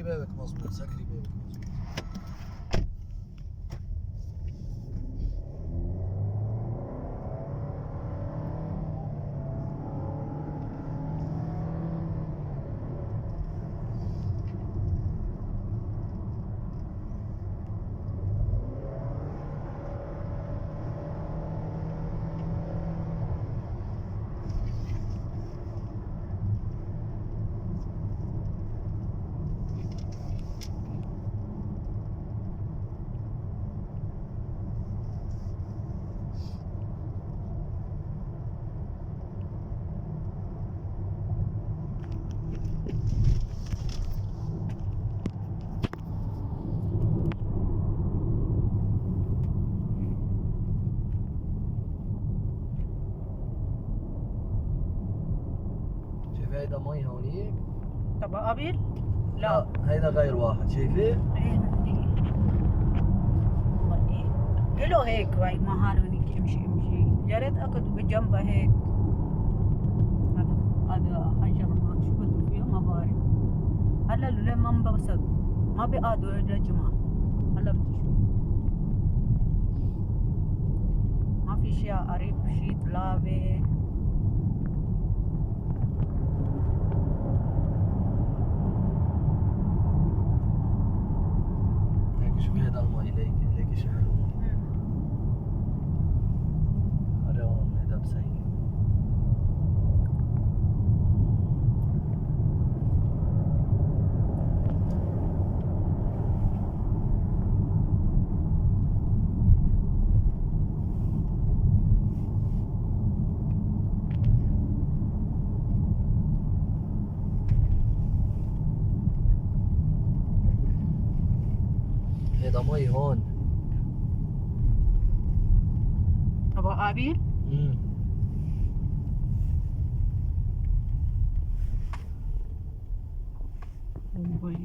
سكري بابك مظبوط، سكري بابك مظبوط. هيدا مي هونيك. طب قبل؟ لا هيدا غير واحد، شايفه؟ له هيك واي ما هونيك امشي يا ريت اكل بجنبه هيك. هذا حجر ما شو بده فيه ما بعرف. هلا لولا ما انبسط ما بيقعدوا للجمعة. هلا بدي شوف ما في شيء قريب، شيء طلابة. شوفي هذا المي ليك شو حلو. هذا هون هذا بسيء. هذا مي هون. ابو قابل؟ Oh boy.